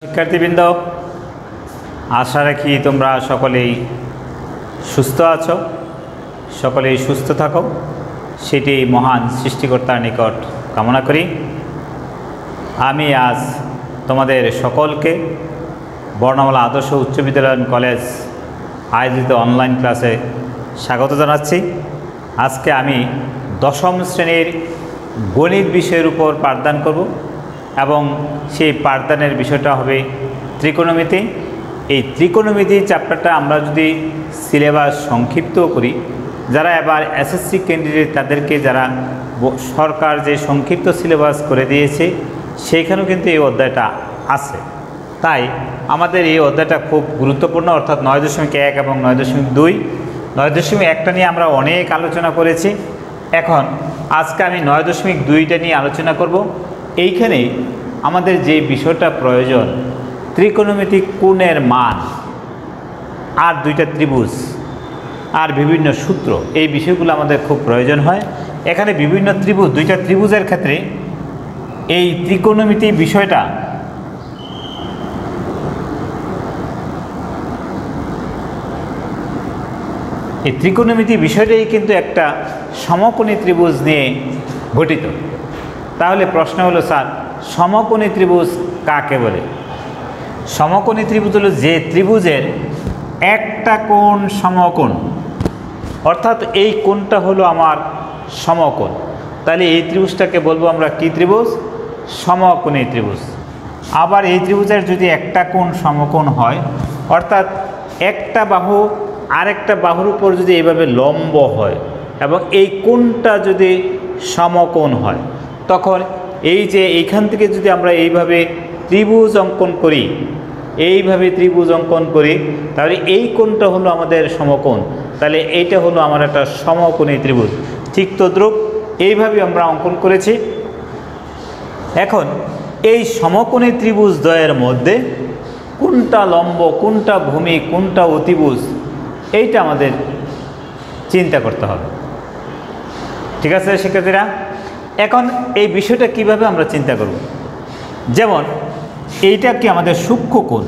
শিক্ষার্থীবৃন্দ, আশা রাখি তোমরা সকলেই সুস্থ আছো, সকলেই সুস্থ থাকো, সেটি মহান সৃষ্টিকর্তার নিকট কামনা করি। আমি আজ তোমাদের সকলকে বর্ণমালা আদর্শ উচ্চ বিদ্যালয় কলেজ আয়োজিত অনলাইন ক্লাসে স্বাগত জানাচ্ছি। আজকে আমি দশম শ্রেণীর গণিত বিষয়ের উপর পাঠদান করব এবং সেই পাঠদানের বিষয়টা হবে ত্রিকোণমিতি। এই ত্রিকোণমিতি চ্যাপ্টারটা আমরা যদি সিলেবাস সংক্ষিপ্ত করি, যারা এবার এসএসসি ক্যান্ডিডেট তাদেরকে যারা সরকার যে সংক্ষিপ্ত সিলেবাস করে দিয়েছে সেইখানেও কিন্তু এই অধ্যায়টা আছে। তাই আমাদের এই অধ্যায়টা খুব গুরুত্বপূর্ণ, অর্থাৎ 9.1 এবং 9.2। 9.1টা নিয়ে আমরা অনেক আলোচনা করেছি। এখন আজকে আমি 9.2টা নিয়ে আলোচনা করব। এইখানে আমাদের যে বিষয়টা প্রয়োজন, ত্রিকোণমিতিক কোণের মান আর দুইটা ত্রিভুজ আর বিভিন্ন সূত্র, এই বিষয়গুলো আমাদের খুব প্রয়োজন হয়। এখানে বিভিন্ন ত্রিভুজ, দুইটা ত্রিভুজের ক্ষেত্রে এই ত্রিকোণমিতি বিষয়টা এই ত্রিকোণমিতি বিষয়টাই কিন্তু একটা সমকোণী ত্রিভুজ নিয়ে গঠিত। তাহলে প্রশ্ন হলো, স্যার সমকোণী ত্রিভুজ কাকে বলে? সমকোণী ত্রিভুজ হলো যে ত্রিভুজের একটা কোণ সমকোণ, অর্থাৎ এই কোণটা হলো আমার সমকোণ। তাহলে এই ত্রিভুজটাকে বলবো আমরা কি ত্রিভুজ? সমকোণী ত্রিভুজ। আবার এই ত্রিভুজের যদি একটা কোণ সমকোণ হয়, অর্থাৎ একটা বাহু আরেকটা বাহুর উপর যদি এইভাবে লম্ব হয় এবং এই কোণটা যদি সমকোণ হয়, তখন এই যে এইখান থেকে যদি আমরা এইভাবে ত্রিভুজ অঙ্কন করি, এইভাবে ত্রিভুজ অঙ্কন করি, তাহলে এই কোণটা হলো আমাদের সমকোণ। তাহলে এইটা হলো আমার একটা সমকোণী ত্রিভুজ। ঠিক তদ্রূপ এইভাবে আমরা অঙ্কন করেছি। এখন এই সমকোণী ত্রিভুজ দ্বয়ের মধ্যে কোনটা লম্ব, কোনটা ভূমি, কোনটা অতিভুজ, এইটা আমাদের চিন্তা করতে হবে। ঠিক আছে শিক্ষার্থীরা? এখন এই বিষয়টা কিভাবে আমরা চিন্তা করব? যেমন এইটা কি আমাদের সূক্ষ্ম কোণ।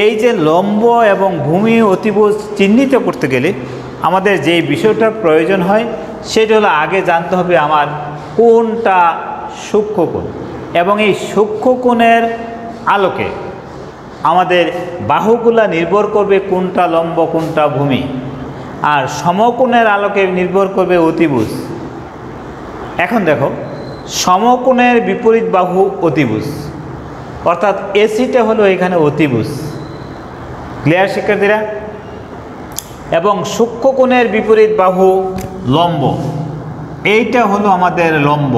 এই যে লম্ব এবং ভূমি অতিভুজ চিহ্নিত করতে গেলে আমাদের যে বিষয়টার প্রয়োজন হয় সেটা হলো আগে জানতে হবে আমার কোনটা সূক্ষ্ম কোণ, এবং এই সূক্ষ্ম কোণের আলোকে আমাদের বাহুগুলা নির্ভর করবে কোনটা লম্ব কোনটা ভূমি, আর সমকোণের আলোকে নির্ভর করবে অতিভুজ। এখন দেখো, সমকোণের বিপরীত বাহু অতিভুজ, অর্থাৎ এসিটা হলো এখানে অতিভুজ। ক্লিয়ার শিক্ষার্থীরা? এবং সূক্ষ্মকোণের বিপরীত বাহু লম্ব, এইটা হলো আমাদের লম্ব।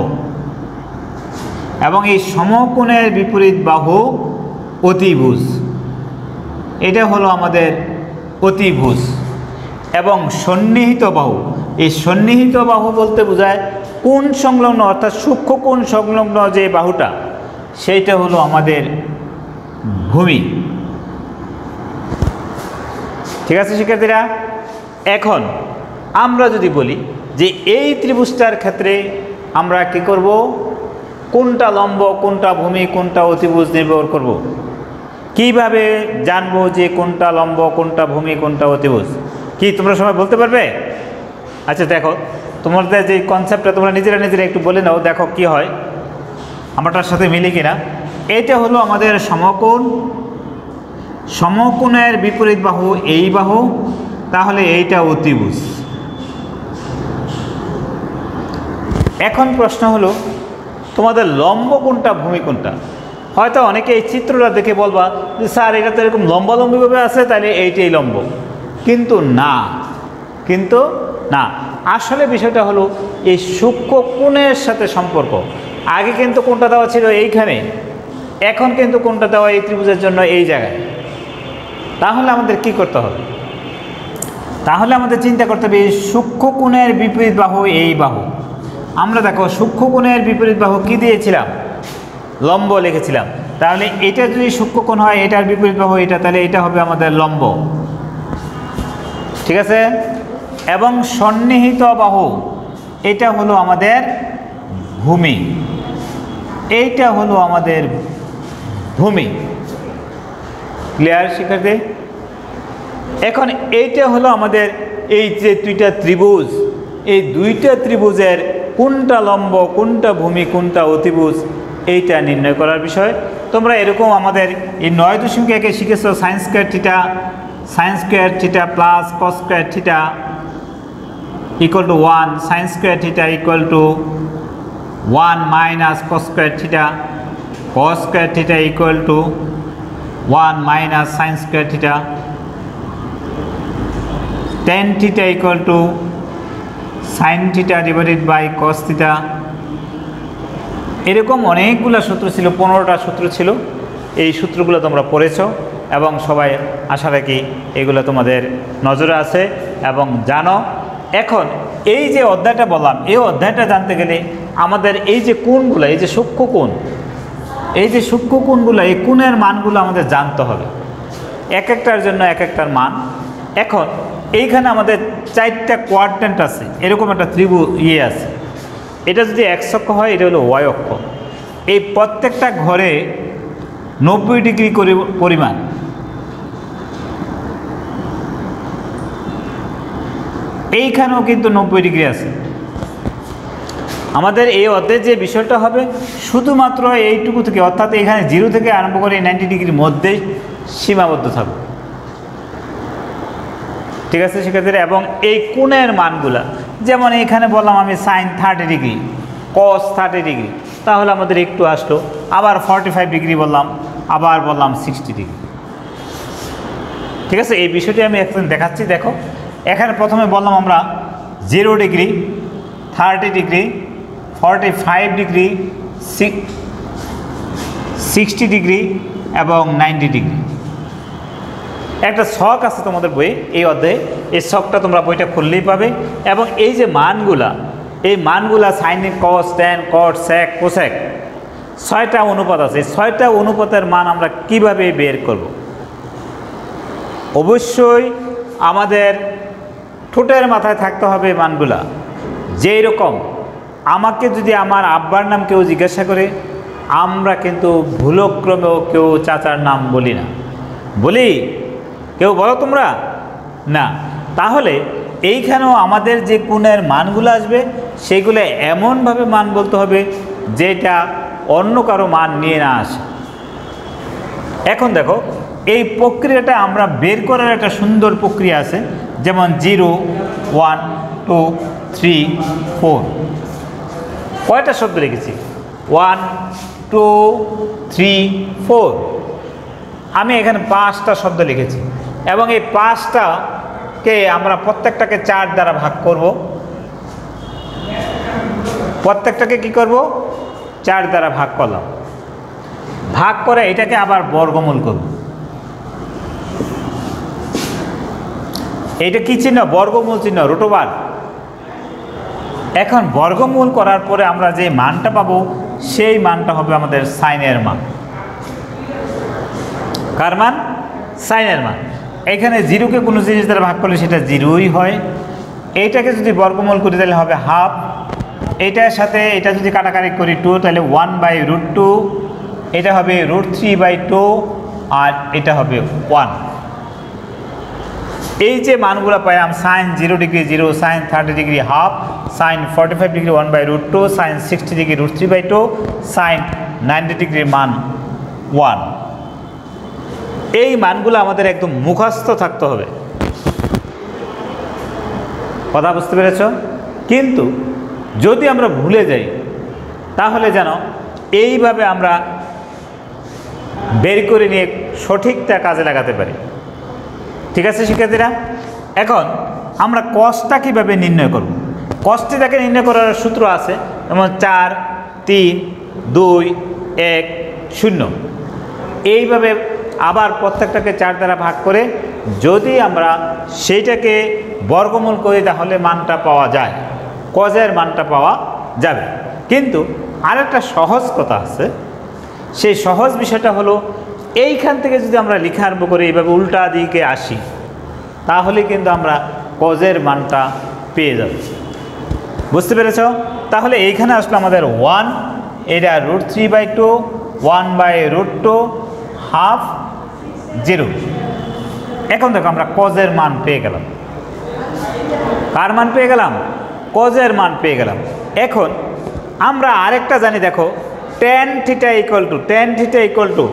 এবং এই সমকোণের বিপরীত বাহু অতিভুজ, এটা হলো আমাদের অতিভুজ। এবং সন্নিহিত বাহু, এই সন্নিহিত বাহু বলতে বোঝায় কোণ সংলগ্ন, অর্থাৎ সূক্ষ্ম কোণ সংলগ্ন যে বাহুটা, সেইটা হলো আমাদের ভূমি। ঠিক আছে শিক্ষার্থীরা? এখন আমরা যদি বলি যে এই ত্রিভুজটার ক্ষেত্রে আমরা কি করব, কোনটা লম্ব কোনটা ভূমি কোনটা অতিভুজ নির্ভর করব। কিভাবে জানবো যে কোনটা লম্ব কোনটা ভূমি কোনটা অতিভুজ? কি তোমরা সবাই বলতে পারবে? আচ্ছা দেখো, তোমাদের যে কনসেপ্টটা তোমরা নিজেরা একটু বলে নাও, দেখো কি হয়, আমারটার সাথে মিলে কিনা। এইটা হলো আমাদের সমকোণ, সমকোণের বিপরীত বাহু এই বাহু, তাহলে এইটা অতিভুজ। এখন প্রশ্ন হলো, তোমাদের লম্ব কোনটা ভূমি কোনটা? হয়তো অনেকে এই চিত্রটা দেখে বলবা যে স্যার এটা তো এরকম লম্বালম্বিভাবে আছে, তাহলে এইটাই লম্ব। কিন্তু না, আসলে বিষয়টা হলো এই সূক্ষ্ম কোণের সাথে সম্পর্ক। আগে কিন্তু কোনটা দেওয়া ছিল এইখানে, এখন কিন্তু কোনটা দেওয়া এই ত্রিভুজের জন্য এই জায়গায়। তাহলে আমাদের কি করতে হবে? তাহলে আমাদের চিন্তা করতে হবে এই সূক্ষ্ম কোণের বিপরীত বাহু এই বাহু। আমরা দেখো সূক্ষ্ম কোণের বিপরীত বাহু কি দিয়েছিলাম? লম্ব লিখেছিলাম। তাহলে এটা যদি সূক্ষ্ম কোণ হয়, এটার বিপরীত বাহু এটা, তাহলে এটা হবে আমাদের লম্ব। ঠিক আছে? এবং সন্নিহিত বাহু এটা হলো আমাদের ভূমি, এইটা হলো আমাদের ভূমি। ক্লিয়ার শিক্ষার্থী? এখন এইটা হলো আমাদের এই যে দুইটা ত্রিভুজ, এই দুইটা ত্রিভুজের কোনটা লম্ব, কোনটা ভূমি, কোনটা অতিভুজ, এইটা নির্ণয় করার বিষয়। তোমরা এরকম আমাদের এই 9.1 শিখেছো sine square theta plus cos square theta equal to 1, sine square theta equal to 1 minus cos square theta, cos square theta equal to 1 minus sine square theta, tan theta equal to sine theta divided by cos theta. এরকম অনেকগুলো সূত্র ছিল, 15টা সূত্র ছিল। এই সূত্রগুলো তোমরা পড়েছো এবং সবাই আশা রাখি এগুলো তোমাদের নজরে আছে এবং জানো। এখন এই যে অধ্যায়টা বললাম, এই অধ্যায়টা জানতে গেলে আমাদের এই যে কোণগুলো, এই যে সূক্ষ্ম কোণ, এই যে সূক্ষ্ম কোণগুলো, এই কোণের মানগুলো আমাদের জানতে হবে, এক একটার জন্য এক একটার মান। এখন এইখানে আমাদের 4টা কোয়াড্র্যান্ট আছে, এরকম একটা ত্রিভুজ আছে। এটা যদি x অক্ষ হয়, এটা হলো y অক্ষ। এই প্রত্যেকটা ঘরে 90 ডিগ্রি করে পরিমাণ। এইখানেও কিন্তু 90 ডিগ্রি আছে। আমাদের এই অধ্যায়ে যে বিষয়টা হবে শুধুমাত্র এইটুকু থেকে, অর্থাৎ এখানে 0 থেকে আরম্ভ করে 90 ডিগ্রির মধ্যেই সীমাবদ্ধ থাকবে। ঠিক আছে শিক্ষার্থীরা? এবং এই কোণের মানগুলা, যেমন এইখানে বললাম আমি সাইন 30 ডিগ্রি, কস 30 ডিগ্রি, তাহলে আমাদের একটু আসলো। আবার 45 ডিগ্রি বললাম, আবার বললাম 60 ডিগ্রি। ঠিক আছে? এই বিষয়টি আমি এখন দেখাচ্ছি। দেখো, এখানে প্রথমে বললাম আমরা 0 ডিগ্রি, 30 ডিগ্রি, 45 ডিগ্রি, 60 ডিগ্রি এবং 90 ডিগ্রি। একটা ছক আছে তোমাদের বইয়ে এই অধ্যায়ে, এই ছকটা তোমরা বইটা খুললেই পাবে। এবং এই যে মানগুলা, এই মানগুলা সাইন, কস, ট্যান, কট, সেক, কোসেক, 6টা অনুপাত আছে। এই 6টা অনুপাতের মান আমরা কিভাবে বের করব? অবশ্যই আমাদের ঠোঁটের মাথায় থাকতে হবে মানগুলা। যেই রকম আমাকে যদি আমার আব্বার নাম কেউ জিজ্ঞাসা করে, আমরা কিন্তু ভুলক্রমেও কেউ চাচার নাম বলি না। বলি? কেউ বলো তোমরা? না। তাহলে এইখানেও আমাদের যে কোণের মানগুলো আসবে সেইগুলো এমনভাবে মান বলতে হবে যেটা অন্য কারো মান নিয়ে না আসে। এখন দেখো, এই প্রক্রিয়াটা আমরা বের করার একটা সুন্দর প্রক্রিয়া আছে। যেমন 0, 1, 2, 3, 4, কয়টা শব্দ লিখেছি? 1, 2, 3, 4। আমি এখানে 5টা শব্দ লিখেছি এবং এই 5টাকে আমরা প্রত্যেকটাকে 4 দ্বারা ভাগ করব। প্রত্যেকটাকে কি করব? 4 দ্বারা ভাগ করলাম। ভাগ করে এটাকে আবার বর্গমূল করব। এইটা কি চিহ্ন? বর্গমূল চিহ্ন, রুট ওভার। এখন বর্গমূল করার পরে আমরা যে মানটা পাবো সেই মানটা হবে আমাদের সাইনের মান। কার মান? সাইনের মান। এখানে 0কে কোনো জিনিস দ্বারা ভাগ করলে সেটা 0ই হয়। এইটাকে যদি বর্গমূল করি তাহলে হবে হাফ। এইটার সাথে এটা যদি কাটাকাটি করি 2, তাহলে 1/√2। এটা হবে √3/2 আর এটা হবে 1। এই যে মানগুলো পাইলাম, sine 0 degree 0, sine 30 degree half, sine 45 degree 1/√2, sine 60 degree √3/2, sine 90 ডিগ্রির মান 1। এই মানগুলো আমাদের একদম মুখস্থ থাকতে হবে। কথা বুঝতে পেরেছ? কিন্তু যদি আমরা ভুলে যাই তাহলে যেন এইভাবে আমরা বের করে নিয়ে সঠিকটা কাজে লাগাতে পারি। ঠিক আছে শিক্ষার্থীরা? এখন আমরা কসটা কীভাবে নির্ণয় করব? কসটিটাকে নির্ণয় করার সূত্র আছে, যেমন 4, 3, 2, 1, 0। এইভাবে আবার প্রত্যেকটাকে 4 দ্বারা ভাগ করে যদি আমরা সেইটাকে বর্গমূল করি তাহলে মানটা পাওয়া যায়, কজের মানটা পাওয়া যাবে। কিন্তু আরেকটা সহজ কথা আছে, সেই সহজ বিষয়টা হলো এইখান থেকে যদি আমরা লেখা আরম্ভ করি এইভাবে উল্টা দিকে আসি তাহলে কিন্তু আমরা কজের মানটা পেয়ে যাব। বুঝতে পেরেছ? তাহলে এইখানে আসলে আমাদের 1, এটা √3/2, 1/√2 হাফ, 0। এখন দেখো আমরা কজের মান পেয়ে গেলাম। কার মান পেয়ে গেলাম? কজের মান পেয়ে গেলাম। এখন আমরা আরেকটা জানি, দেখো tan থিটা ইকুয়াল টু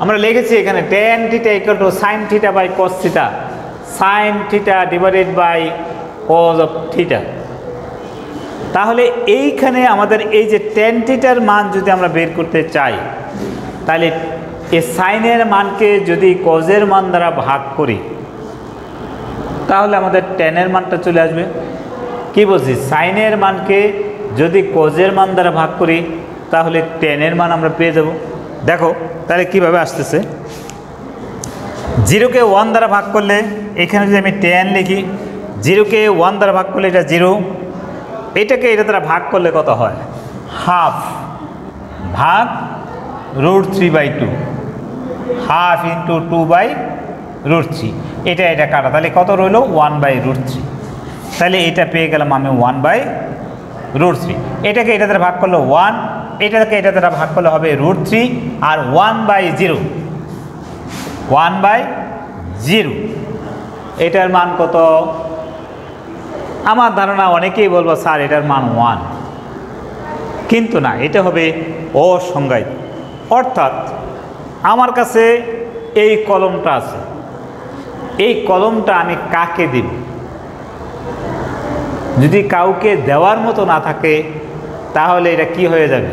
আমরা লিখেছি এখানে tan theta equal to sin theta by cos theta, sin theta divided by cos of theta. তাহলে এইখানে আমাদের এই যে tan থিটার মান যদি আমরা বের করতে চাই, তাহলে এই সাইনের মানকে যদি কজের মান দ্বারা ভাগ করি তাহলে আমাদের ট্যানের মানটা চলে আসবে। কি বলছি? সাইনের মানকে যদি কজের মান দ্বারা ভাগ করি তাহলে ট্যানের মান আমরা পেয়ে যাব। দেখো তাহলে কিভাবে আসতেছে, 0কে 1 দ্বারা ভাগ করলে এখানে যদি আমি ট্যান লিখি, 0কে 1 দ্বারা ভাগ করলে এটা 0, এটাকে এটা দ্বারা ভাগ করলে কত হয়? হাফ ভাগ √3/2, হাফ ইন্টু 2/√3, এটা কাটা, তাহলে কত রইল? 1/√3। তাহলে এটা পেয়ে গেলাম আমি 1/√3। এটাকে এটা দ্বারা ভাগ করলে 1, এটাকে এটা দ্বারা ভাগ করলে হবে √3, আর 1/0, 1/0 এটার মান কত? আমার ধারণা অনেকেই বলবো স্যার এটার মান 1, কিন্তু না, এটা হবে অসংজ্ঞায়িত। অর্থাৎ আমার কাছে এই কলমটা আছে, এই কলমটা আমি কাকে দিব? যদি কাউকে দেওয়ার মতো না থাকে তাহলে এটা কি হয়ে যাবে?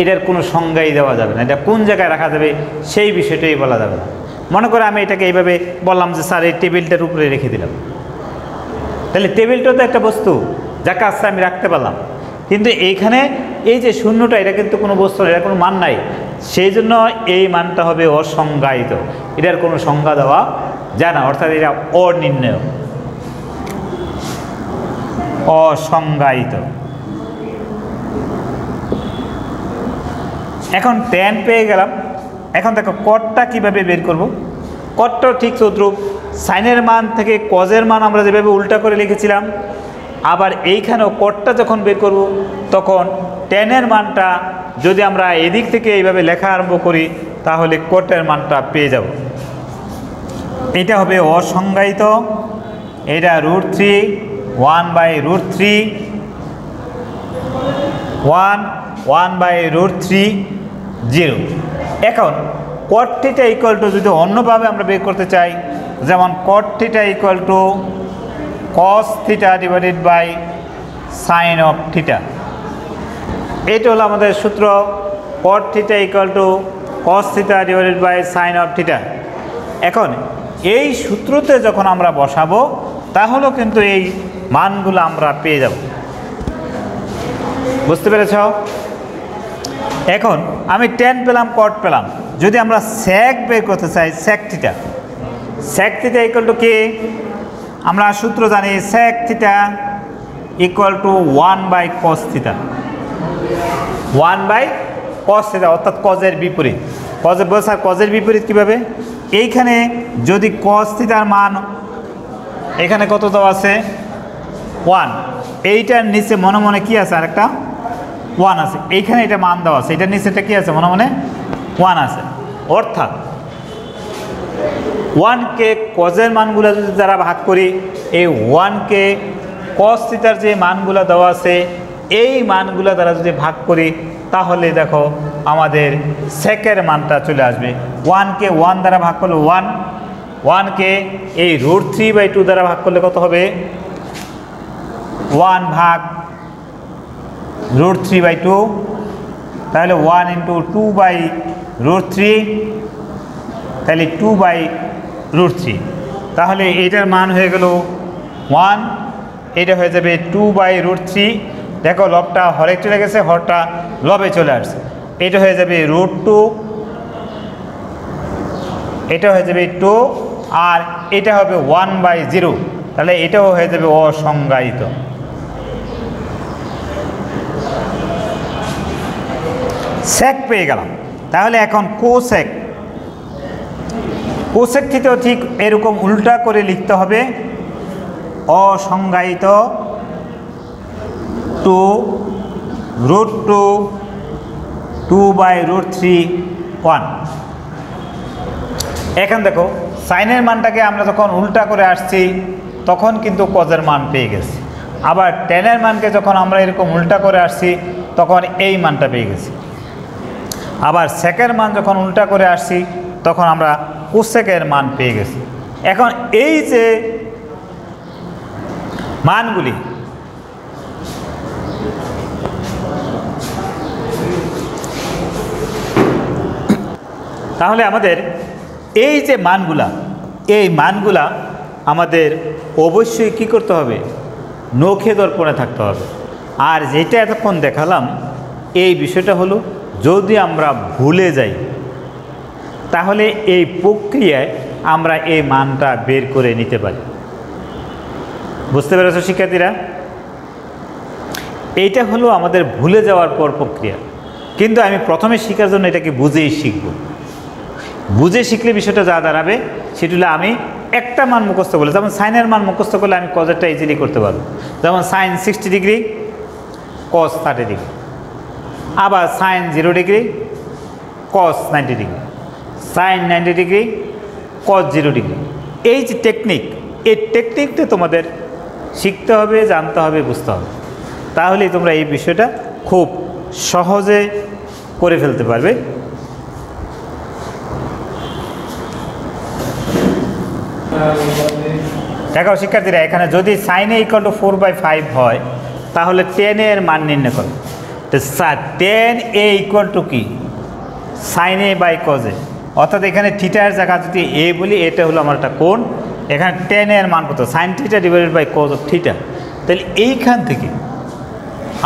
এটার কোনো সংজ্ঞাই দেওয়া যাবে না, এটা কোন জায়গায় রাখা যাবে সেই বিষয়টাই বলা যাবে না। মনে করে আমি এটাকে এইভাবে বললাম যে স্যার এই টেবিলটার উপরে রেখে দিলাম, তাহলে টেবিলটা তো একটা বস্তু, যাকে আসছে আমি রাখতে পারলাম, কিন্তু এইখানে এই যে শূন্যটা এটা কিন্তু কোনো বস্তু, এটা কোনো মান নাই, সেই জন্য এই মানটা হবে অসংজ্ঞায়িত, এটার কোনো সংজ্ঞা দেওয়া যায় না, অর্থাৎ এটা অনির্ণেয়, অসংজ্ঞায়িত। এখন ট্যান পেয়ে গেলাম। এখন দেখো কটটা কিভাবে বের করব? কটটাও ঠিক তদ্রূপ, সাইনের মান থেকে কজের মান আমরা যেভাবে উল্টা করে লিখেছিলাম, আবার এইখানেও কটটা যখন বের করব তখন ট্যানের মানটা যদি আমরা এদিক থেকে এইভাবে লেখা আরম্ভ করি তাহলে কটের মানটা পেয়ে যাব। এটা হবে অসংজ্ঞায়িত, এটা √3, 1/√3, 1/√3, 0। এখন cot থিটা ইকুয়াল টু যদি অন্যভাবে আমরা বের করতে চাই, যেমন cot theta equal to cos theta divided by sine of theta, এটা হলো আমাদের সূত্র। cot theta equal to cos theta divided by sine of theta. এখন এই সূত্রতে যখন আমরা বসাবো তাহলেও কিন্তু এই মানগুলো আমরা পেয়ে যাব। বুঝতে পেরেছ? এখন আমি ট্যান পেলাম, কট পেলাম, যদি আমরা sec বের করতে চাই, sec থিটা ইকুয়াল টু কি? আমরা সূত্র জানি sec theta equal two 1/cos theta, 1/cos theta, অর্থাৎ কজের বিপরীত। কজের বিপরীত কীভাবে? এইখানে যদি cos থিটার মান এখানে কত দেওয়া আছে? 1, এইটার নিচে মনে মনে কি আছে? আরেকটা 1 আছে, এইখানে এটা মান দেওয়া আছে, এটার নিচেটা কি আছে? মনে মনে 1 আছে। অর্থাৎ 1কে কজের মানগুলো যদি যারা ভাগ করি, এই 1কে cos থিটার যে মানগুলো দেওয়া আছে এই মানগুলো দ্বারা যদি ভাগ করি তাহলে দেখো আমাদের সেকের মানটা চলে আসবে। 1কে 1 দ্বারা ভাগ করলে 1, 1কে এই √3/2 দ্বারা ভাগ করলে কত হবে? 1 ভাগ √3/2, তাহলে 1 ইন্টু 2/√3, তাহলে 2/√3, তাহলে এটার মান হয়ে গেল 1, এটা হয়ে যাবে 2/√3। দেখো লবটা হরে চলে গেছে, হরটা লবে চলে আসছে, এটা হয়ে যাবে √2, এটা হয়ে যাবে 2, আর এটা হবে 1/0, তাহলে এটাও হয়ে যাবে অসংজ্ঞায়িত। সেক পেয়ে গেলাম। তাহলে এখন কোসেক থিটাও ঠিক এরকম উল্টা করে লিখতে হবে, অসংজ্ঞায়িত 2 √2 2/√3 1। এখন দেখো সাইনের মানটাকে আমরা যখন উল্টা করে আসছি তখন কিন্তু কজের মান পেয়ে গেছি, আবার টেনের মানকে যখন আমরা এরকম উল্টা করে আসছি তখন এই মানটা পেয়ে গেছি, আবার সেকের মান যখন উল্টা করে আসছি তখন আমরা কোসেকের মান পেয়ে গেছি। এখন এই যে মানগুলি তাহলে আমাদের এই যে মানগুলা, এই মানগুলা আমাদের অবশ্যই কি করতে হবে, নখে দর্পণে থাকতে হবে। আর যেটা এতক্ষণ দেখালাম এই বিষয়টা হলো যদি আমরা ভুলে যাই তাহলে এই প্রক্রিয়ায় আমরা এই মানটা বের করে নিতে পারি। বুঝতে পেরেছো শিক্ষার্থীরা? এইটা হলো আমাদের ভুলে যাওয়ার পর প্রক্রিয়া, কিন্তু আমি প্রথমে শেখার জন্য এটাকে বুঝেই শিখব। বুঝে শিখলে বিষয়টা যা দাঁড়াবে সেটা হলো আমি একটা মান মুখস্থ করলে, যেমন সাইনের মান মুখস্থ করলে আমি কজেরটা ইজিলি করতে পারবো। যেমন সাইন 60 ডিগ্রি কস 30 ডিগ্রি, আবার sine 0 degree cos 90 degree, sine 90 degree cos 0 degree. এই যে টেকনিক, এই টেকনিকটা তোমাদের শিখতে হবে, জানতে হবে, বুঝতে হবে, তাহলেই তোমরা এই বিষয়টা খুব সহজে করে ফেলতে পারবে। দেখো শিক্ষার্থীরা, এখানে যদি সাইনে ইকুয়াল টু 4/5 হয় তাহলে টেনের মান নির্ণয় করো। তো টেন এ ইকুয়াল টু কি, সাইনে বাই কজে, অর্থাৎ এখানে থিটার জায়গা যদি এ বলি, এটা হলো আমার একটা কোণ, এখানে টেনের মান কত, sine theta divided by cos of theta. তাহলে এইখান থেকে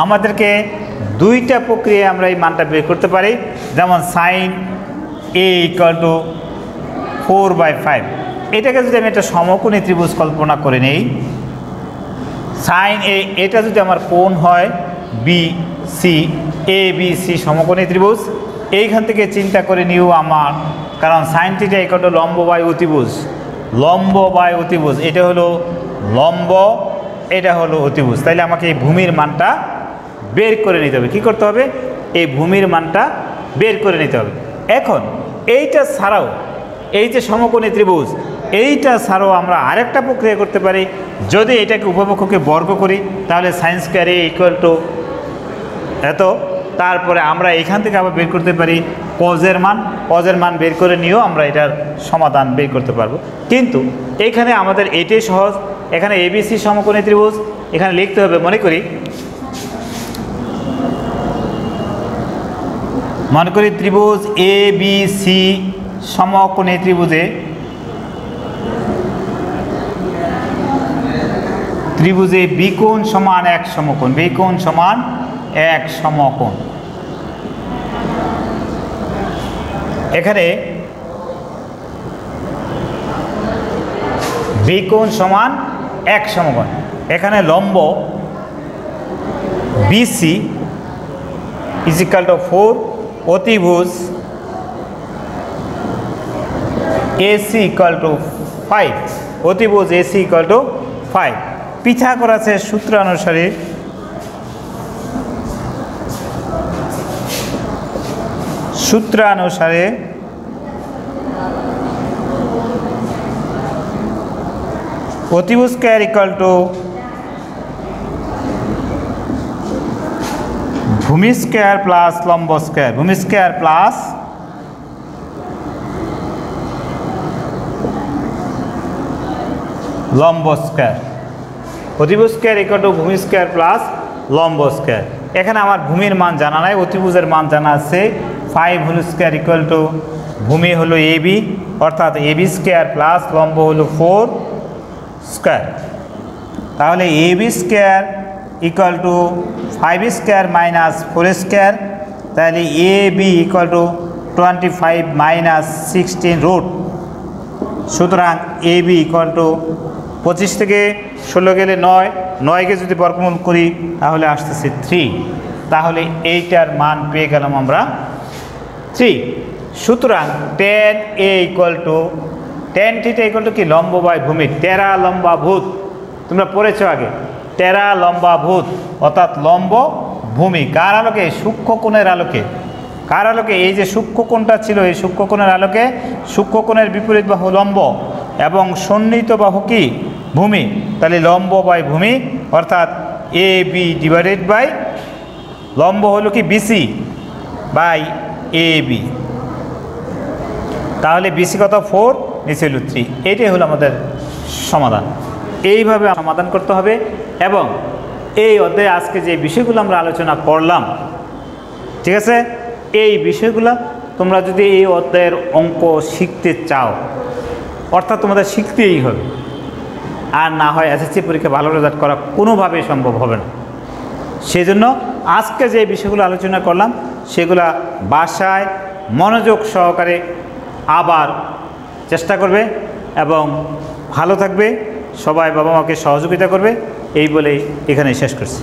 আমাদেরকে দুইটা প্রক্রিয়ায় আমরা এই মানটা বের করতে পারি। যেমন সাইন এ ইকুয়াল টু 4/5, এটাকে যদি আমি একটা সমকোণী ত্রিভুজ কল্পনা করে নেই, সাইন এ, এটা যদি আমার কোণ হয় B C, A B C সমকোণী ত্রিভুজ, এইখান থেকে চিন্তা করে নিও আমার, কারণ সাইন থিটা ইকুয়াল টু লম্ব বাই অতিভুজ, লম্ব বাই অতিভুজ, এটা হলো লম্ব, এটা হলো অতিভুজ। তাইলে আমাকে এই ভূমির মানটা বের করে নিতে হবে। কি করতে হবে? এই ভূমির মানটা বের করে নিতে হবে। এখন এইটা ছাড়াও, এই যে সমকোণী ত্রিভুজ, এইটা ছাড়াও আমরা আরেকটা প্রক্রিয়া করতে পারি। যদি এটাকে উপপক্ষকে বর্গ করি তাহলে sine square A equal to এত, তারপরে আমরা এখান থেকে আবার বের করতে পারি কজের মান, কজের মান বের করে নিয়েও আমরা এটার সমাধান বের করতে পারবো। কিন্তু এখানে আমাদের এটাই সহজ, এখানে এবিসি সমকোণী ত্রিভুজ, এখানে লিখতে হবে, মনে করি ত্রিভুজ এ বি সি সমকোণী ত্রিভুজে বি কোণ সমান এক সমকোণ, বি কোণ সমান এক সমকোণ। এখানে বি কোণ সমান এক সমকোণ, এখানে লম্ব বিসি ইজ ইকুয়াল টু 4, অতিভুজ এসি ইকুয়াল টু 5, অতিভুজ এসি ইকুয়াল টু 5। পিঠা করা আছে সূত্রানুসারে, অতিভুজ স্কয়ার ইকুয়াল টু ভূমি স্কয়ার প্লাস লম্ব স্কয়ার, ভূমি স্কয়ার প্লাস লম্ব স্কয়ার, অতিভুজ স্কয়ার ইকুয়াল টু ভূমি স্কয়ার প্লাস লম্ব স্কয়ার। এখানে আমার ভূমির মান জানা নাই, অতিভুজের মান জানা আছে। 5 হোল স্কয়ার ইকুয়াল টু ভূমি হলো এবি, অর্থাৎ এবি স্কয়ার প্লাস লম্ব হলো 4 স্কয়ার। তাহলে A B square equal to 5 square minus 4 square, তাহলে A B equal to 25 minus 16 root. সুতরাং এ বি ইকুয়াল টু 25 থেকে 16 গেলে 9, 9কে যদি বর্গমূল করি তাহলে আসতেছে 3, তাহলে এইটার মান পেয়ে গেলাম আমরা 3। সুতরাং tan a equal to tan theta equal two কি, লম্ব বাই ভূমি, টেরা লম্বা ভূত, তোমরা পড়েছ আগে, টেরা লম্বা ভূত অর্থাৎ লম্ব ভূমি, কার আলোকে, সূক্ষ্ম কোণের আলোকে, কার আলোকে? এই যে সূক্ষ্মকোণটা ছিল, এই সূক্ষ্মকোণের আলোকে সূক্ষ্মকোণের বিপরীত বাহু লম্ব এবং সন্নিহিত বাহু কি? ভূমি। তাহলে লম্ব বাই ভূমি অর্থাৎ এ বি ডিভাইডেড বাই লম্ব হলো কি? BC by A B. তাহলে বিসি কত? 4, নিচে হলো 3। এইটাই হলো আমাদের সমাধান। এইভাবে সমাধান করতে হবে। এবং এই অধ্যায়ে আজকে যে বিষয়গুলো আমরা আলোচনা করলাম, ঠিক আছে, এই বিষয়গুলো তোমরা যদি এই অধ্যায়ের অঙ্ক শিখতে চাও, অর্থাৎ তোমাদের শিখতেই হবে, আর না হয় এসএসসি পরীক্ষা ভালো রেজাল্ট করা কোনোভাবেই সম্ভব হবে না। সেজন্য আজকে যে বিষয়গুলো আলোচনা করলাম সেগুলা বাসায় মনোযোগ সহকারে আবার চেষ্টা করবে এবং ভালো থাকবে। সবাই বাবা মাকে সহযোগিতা করবে। এই বলেই এখানে শেষ করছি।